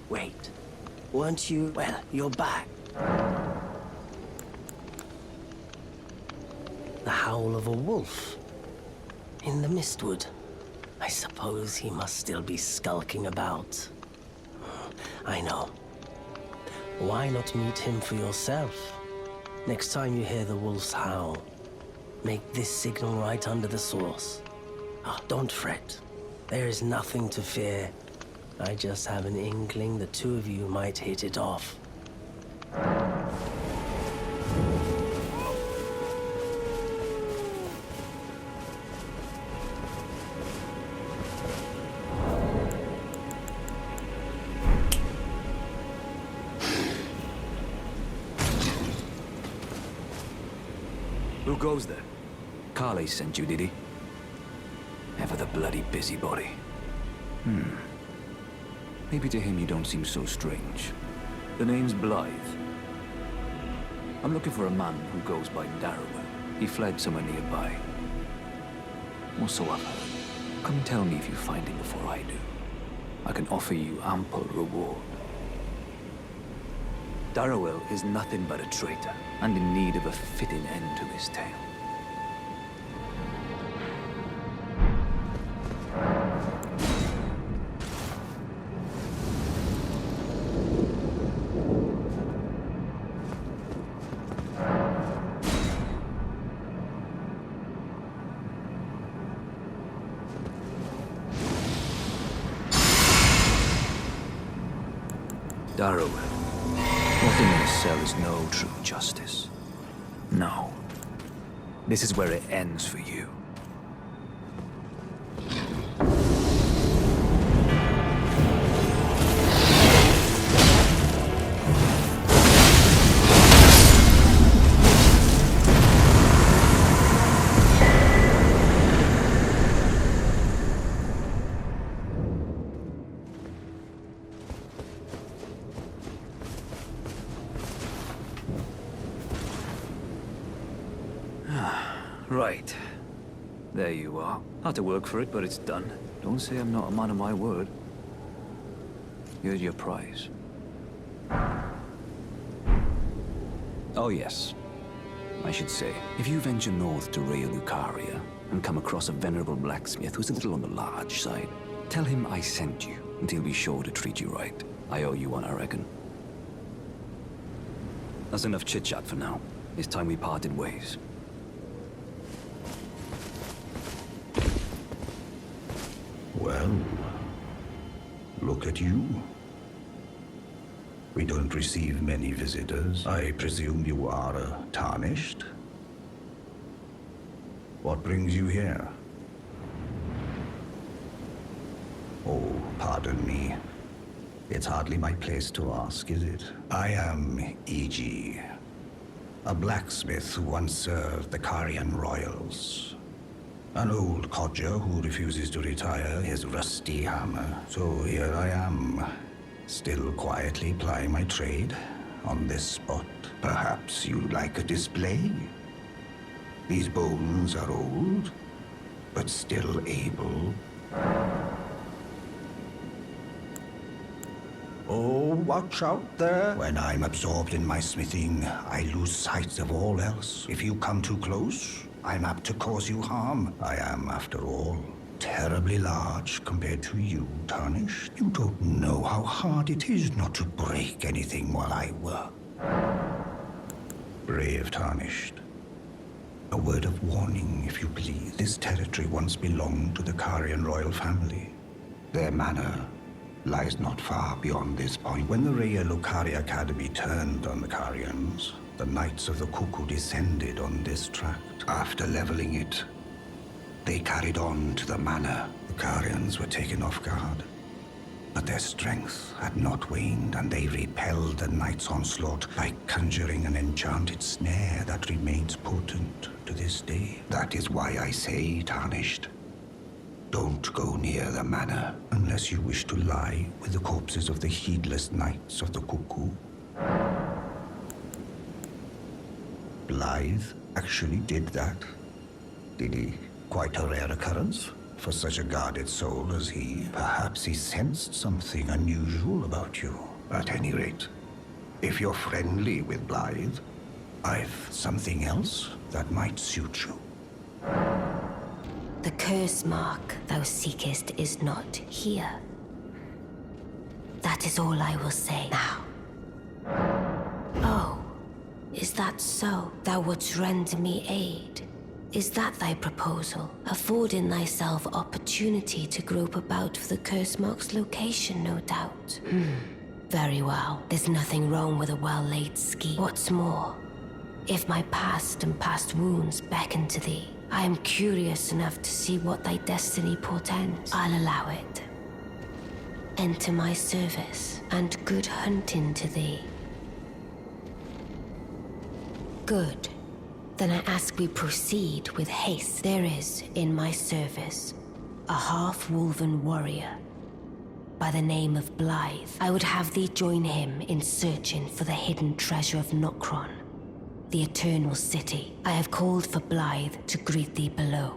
Wait. Weren't you... Well, you're back. The howl of a wolf. In the Mistwood. I suppose he must still be skulking about. I know. Why not meet him for yourself? Next time you hear the wolf's howl, make this signal right under the source. Oh, don't fret. There is nothing to fear. I just have an inkling the two of you might hit it off. Who goes there? Kale sent you, did he? Ever the bloody busybody. Maybe to him you don't seem so strange. The name's Blaidd. I'm looking for a man who goes by Darrowell. He fled somewhere nearby. Or so I've heard. Come tell me if you find him before I do. I can offer you ample reward. Darrowell is nothing but a traitor, and in need of a fitting end to his tale. Darrowell. Nothing in a cell is no true justice. No. This is where it ends for you. Right. There you are. Had to work for it, but it's done. Don't say I'm not a man of my word. Here's your prize. Oh yes. I should say, if you venture north to Raya Lucaria and come across a venerable blacksmith who's a little on the large side, tell him I sent you, and he'll be sure to treat you right. I owe you one, I reckon. That's enough chit-chat for now. It's time we parted ways. Well, look at you. We don't receive many visitors. I presume you are tarnished? What brings you here? Oh, pardon me. It's hardly my place to ask, is it? I am E.G., a blacksmith who once served the Carian royals. An old codger who refuses to retire his rusty hammer. So here I am, still quietly plying my trade on this spot. Perhaps you'd like a display? These bones are old, but still able. Oh, watch out there. When I'm absorbed in my smithing, I lose sight of all else. If you come too close, I'm apt to cause you harm. I am, after all, terribly large compared to you, Tarnished. You don't know how hard it is not to break anything while I work. Brave Tarnished. A word of warning, if you please. This territory once belonged to the Carian royal family. Their manor lies not far beyond this point. When the Raya Lucaria Academy turned on the Carians, the Knights of the Cuckoo descended on this tract. After leveling it, they carried on to the manor. The Carians were taken off guard, but their strength had not waned, and they repelled the Knights' onslaught by conjuring an enchanted snare that remains potent to this day. That is why I say, Tarnished, don't go near the manor unless you wish to lie with the corpses of the heedless Knights of the Cuckoo. Blaidd actually did that. Did he? Quite a rare occurrence. for such a guarded soul as he. Perhaps he sensed something unusual about you. At any rate, if you're friendly with Blaidd, I've something else that might suit you. The curse mark thou seekest is not here. That is all I will say now. Oh, is that so? Thou wouldst render me aid? Is that thy proposal? Affording thyself opportunity to grope about for the curse mark's location, no doubt. Very well. There's nothing wrong with a well-laid scheme. What's more, if my past and past wounds beckon to thee, I am curious enough to see what thy destiny portends. I'll allow it. Enter my service, and good hunting to thee. Good. Then I ask we proceed with haste. There is, in my service, a half-wolven warrior by the name of Blaidd. I would have thee join him in searching for the hidden treasure of Nokron, the Eternal City. I have called for Blaidd to greet thee below.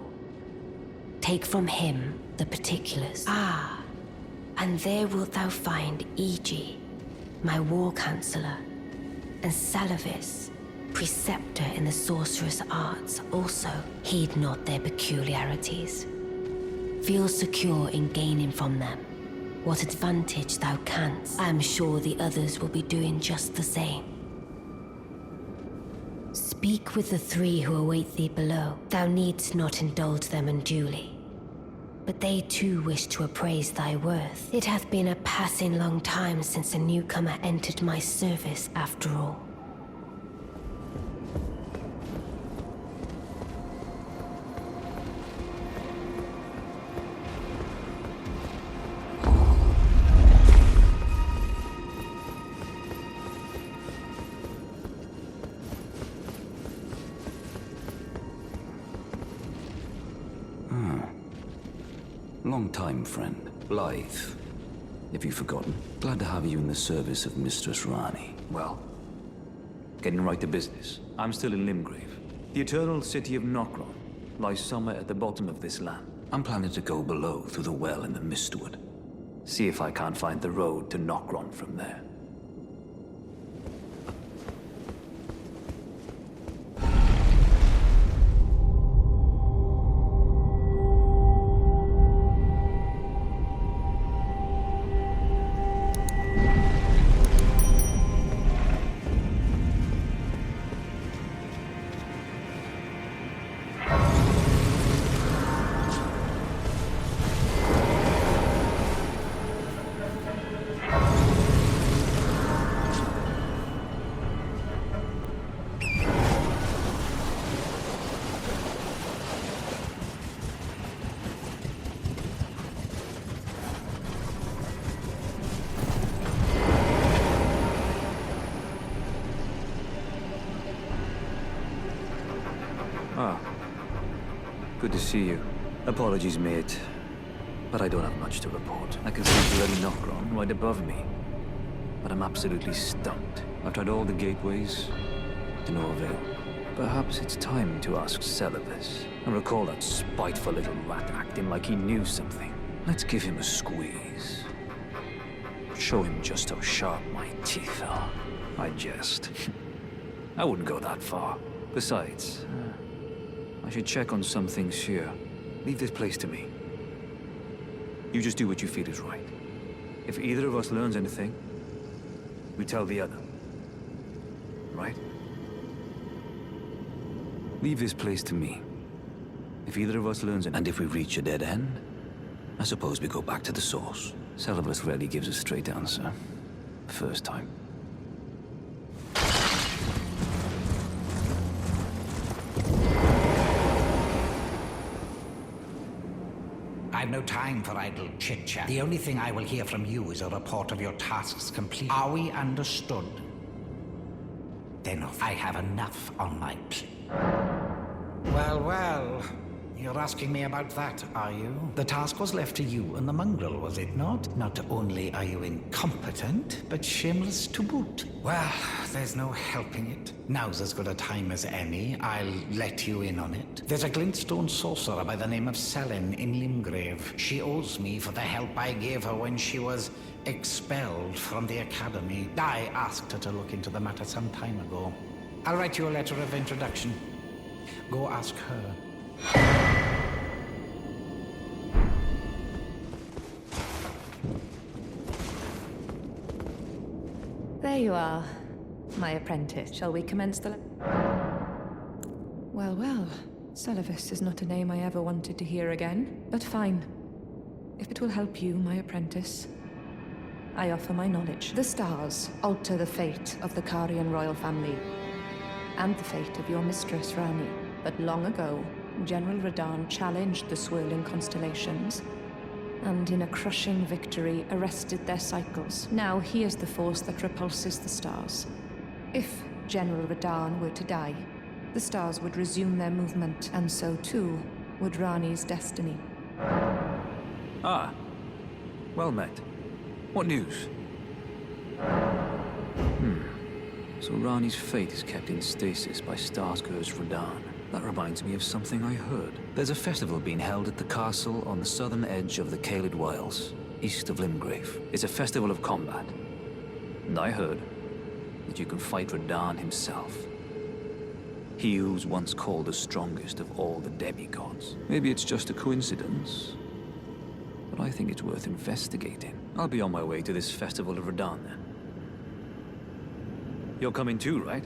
Take from him the particulars. Ah, and there wilt thou find Iji, my war counselor, and Seluvis, preceptor in the sorcerous arts. Also, heed not their peculiarities. Feel secure in gaining from them what advantage thou canst. I am sure the others will be doing just the same. Speak with the three who await thee below. Thou needst not indulge them unduly, but they too wish to appraise thy worth. It hath been a passing long time since a newcomer entered my service, after all. Long time, friend. Blaidd. If you've forgotten. Glad to have you in the service of Mistress Ranni. Well, getting right to business. I'm still in Limgrave. The eternal city of Nokron lies somewhere at the bottom of this land. I'm planning to go below through the well in the Mistwood. See if I can't find the road to Nokron from there. Good to see you. Apologies, mate, but I don't have much to report. I can see bloody Nokron right above me, but I'm absolutely stumped. I've tried all the gateways, to no avail. Perhaps it's time to ask Seluvis. I recall that spiteful little rat acting like he knew something. Let's give him a squeeze. Show him just how sharp my teeth are. I jest. I wouldn't go that far. Besides, I should check on some things here. Leave this place to me. You just do what you feel is right. If either of us learns anything, we tell the other. Right? Leave this place to me. If either of us learns anything... And if we reach a dead end, I suppose we go back to the source. Seluvis rarely gives a straight answer. First time. I've no time for idle chit-chat. The only thing I will hear from you is a report of your tasks complete. Are we understood? Then I have enough on my plate. Well, well. You're asking me about that, are you? The task was left to you and the mongrel, was it not? Not only are you incompetent, but shameless to boot. Well, there's no helping it. Now's as good a time as any. I'll let you in on it. There's a glintstone sorcerer by the name of Sellen in Limgrave. She owes me for the help I gave her when she was expelled from the academy. I asked her to look into the matter some time ago. I'll write you a letter of introduction. Go ask her. There you are, my apprentice. Shall we commence the... Well, well. Seluvis is not a name I ever wanted to hear again, but fine. If it will help you, my apprentice, I offer my knowledge. The stars alter the fate of the Carian royal family, and the fate of your mistress, Ranni. But long ago, General Radahn challenged the swirling constellations, and in a crushing victory arrested their cycles. Now he is the force that repulses the stars. If General Radahn were to die, the stars would resume their movement, and so too would Ranni's destiny. Ah, well met. What news? So Ranni's fate is kept in stasis by Starscourge Radahn. That reminds me of something I heard. There's a festival being held at the castle on the southern edge of the Kale Wilds, east of Limgrave. It's a festival of combat. And I heard that you can fight Radahn himself. He who's once called the strongest of all the demigods. Maybe it's just a coincidence, but I think it's worth investigating. I'll be on my way to this festival of Radahn then. You're coming too, right?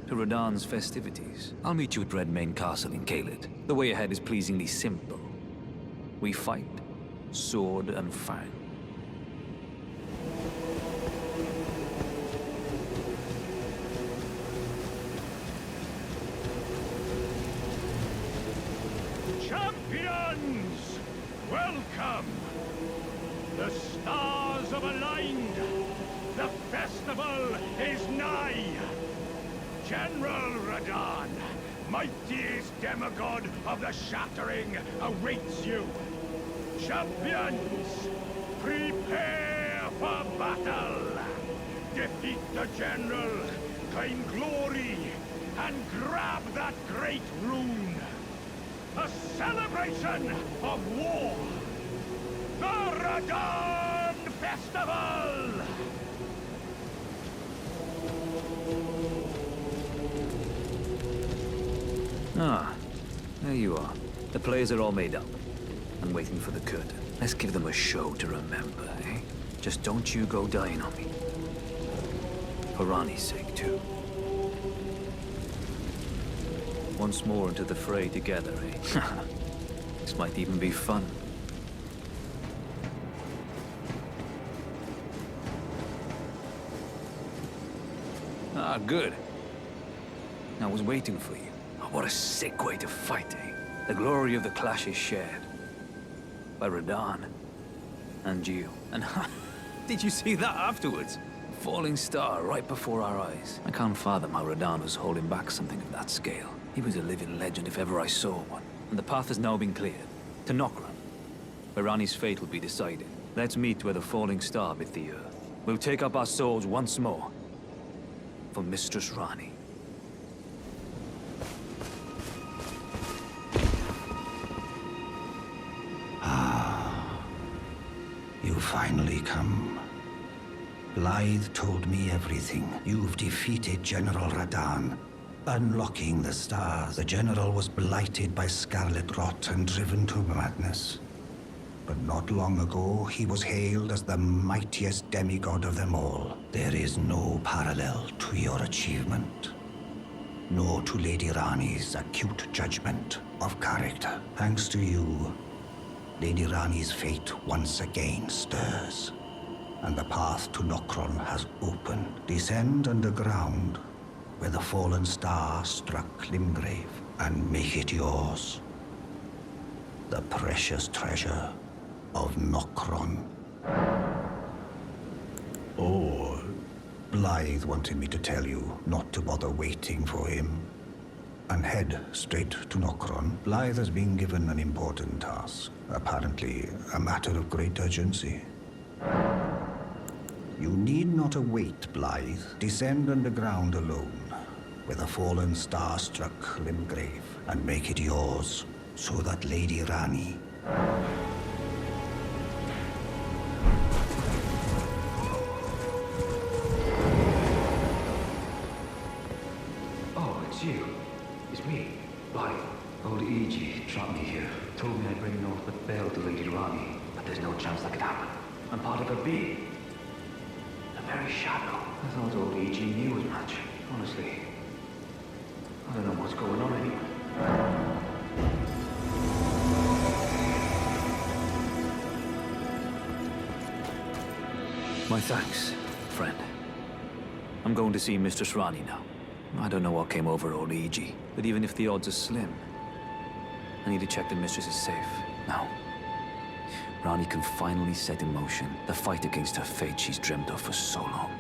To Radahn's festivities. I'll meet you at Redmane Castle in Caelid. The way ahead is pleasingly simple. We fight, sword and fang. Champions! Welcome! The stars have aligned. The festival is nigh. General Radahn, mightiest demigod of the Shattering, awaits you. Champions, prepare for battle. Defeat the General, claim glory, and grab that great rune. A celebration of war. The Radahn Festival! Ah, there you are. The players are all made up. I'm waiting for the curtain. Let's give them a show to remember, eh? Just don't you go dying on me. For Ranni's sake, too. Once more into the fray together, eh? This might even be fun. Ah, good. I was waiting for you. Oh, what a sick way to fight, eh? The glory of the clash is shared. By Radahn. And you. And did you see that afterwards? A falling star right before our eyes. I can't fathom how Radahn was holding back something of that scale. He was a living legend if ever I saw one. And the path has now been cleared. To Nokron, where Ranni's fate will be decided. Let's meet where the falling star bit the earth. We'll take up our swords once more. For Mistress Ranni. You finally come. Blaidd told me everything. You've defeated General Radahn, unlocking the stars. The General was blighted by scarlet rot and driven to madness. But not long ago, he was hailed as the mightiest demigod of them all. There is no parallel to your achievement. Nor to Lady Ranni's acute judgment of character. Thanks to you, Lady Ranni's fate once again stirs, and the path to Nokron has opened. Descend underground, where the fallen star struck Limgrave, and make it yours. The precious treasure of Nokron. Oh, Blaidd wanted me to tell you not to bother waiting for him. and head straight to Nokron. Blaidd has been given an important task, apparently a matter of great urgency. You need not await Blaidd. Descend underground alone, with a fallen star-struck Limgrave, and make it yours, so that Lady Ranni... Oh, it's you. It's me, Blaidd. Old E.G. trapped me here. Told me I'd bring naught but Bale to Lady Ranni. But there's no chance that could happen. I'm part of a being. The very shadow. I thought old E.G. knew as much. Honestly. I don't know what's going on anymore. My thanks, friend. I'm going to see Mistress Ranni now. I don't know what came over old E.G., but even if the odds are slim, I need to check the Mistress is safe. Now, Ranni can finally set in motion the fight against her fate she's dreamt of for so long.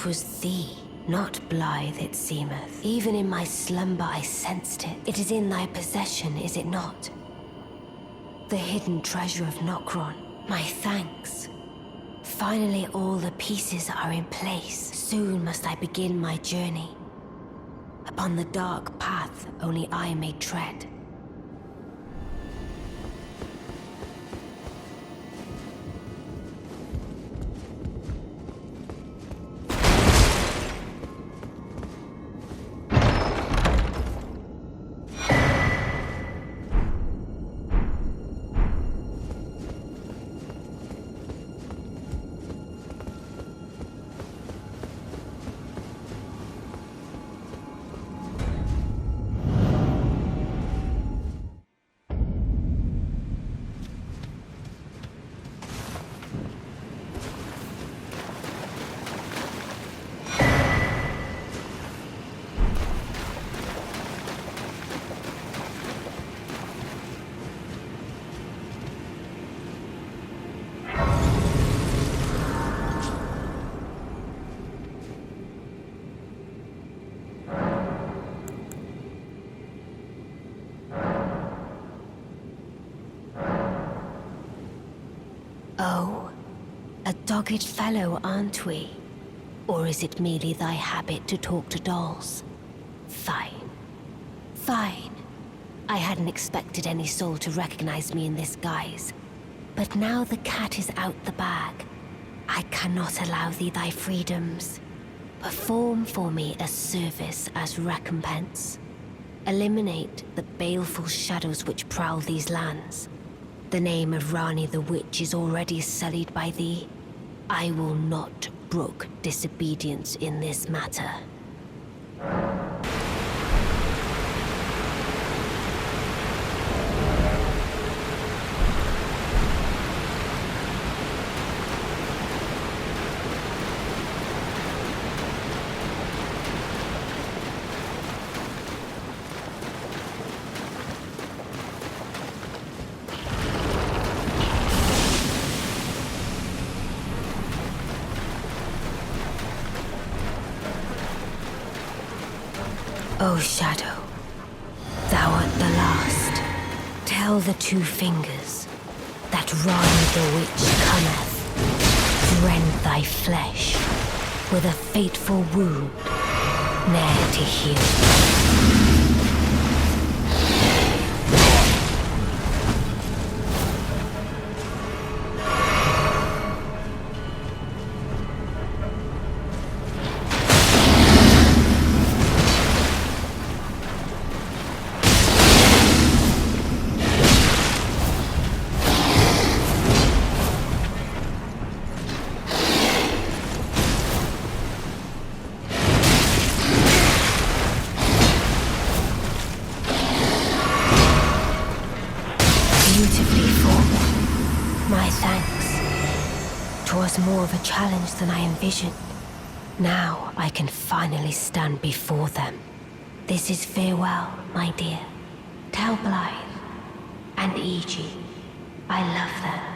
'Twas thee, not Blaidd, it seemeth. Even in my slumber I sensed it. It is in thy possession, is it not? The hidden treasure of Nokron. My thanks. Finally all the pieces are in place. Soon must I begin my journey. Upon the dark path only I may tread. Oh, a dogged fellow, aren't we? Or is it merely thy habit to talk to dolls? Fine. Fine. I hadn't expected any soul to recognize me in this guise. But now the cat is out the bag. I cannot allow thee thy freedoms. Perform for me a service as recompense. Eliminate the baleful shadows which prowl these lands. The name of Ranni the Witch is already sullied by thee. I will not brook disobedience in this matter. O Shadow, thou art the last. Tell the two fingers that Ranni the Witch cometh, rend thy flesh with a fateful wound, ne'er to heal. More of a challenge than I envisioned. Now I can finally stand before them. This is farewell, my dear. Tell Blaidd and Iji I love them.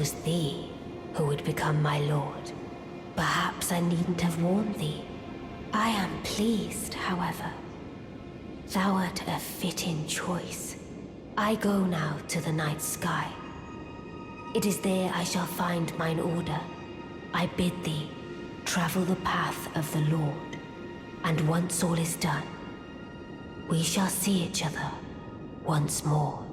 was thee who would become my lord, perhaps I needn't have warned thee. I am pleased, however. Thou art a fitting choice. I go now to the night sky. It is there I shall find mine order. I bid thee travel the path of the Lord, and once all is done, we shall see each other once more.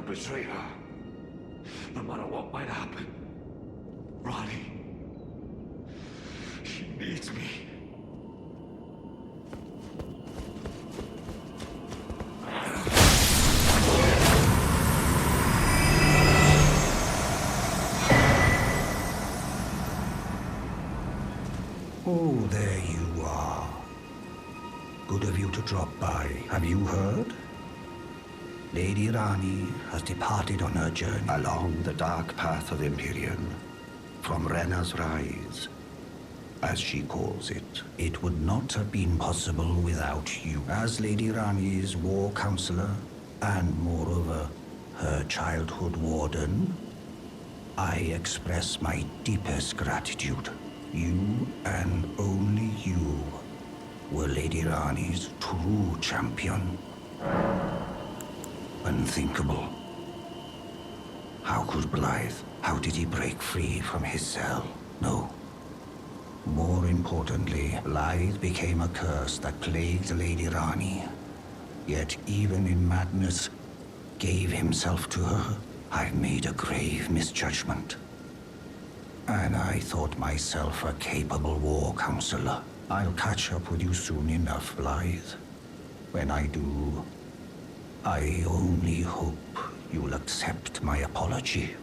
Betray her. No matter what might happen. Ranni. She needs me. Oh, there you are. Good of you to drop by. Have you heard? Lady Ranni has departed on her journey Along the dark path of Empyrean, from Renna's Rise, as she calls it. It would not have been possible without you. As Lady Ranni's war counselor, and moreover, her childhood warden, I express my deepest gratitude. You, and only you, were Lady Ranni's true champion. Unthinkable. How could Blaidd? How did he break free from his cell? No. More importantly, Blaidd became a curse that plagued Lady Ranni. Yet even in madness, gave himself to her. I've made a grave misjudgment. And I thought myself a capable war counselor. I'll catch up with you soon enough, Blaidd. When I do, I only hope you'll accept my apology.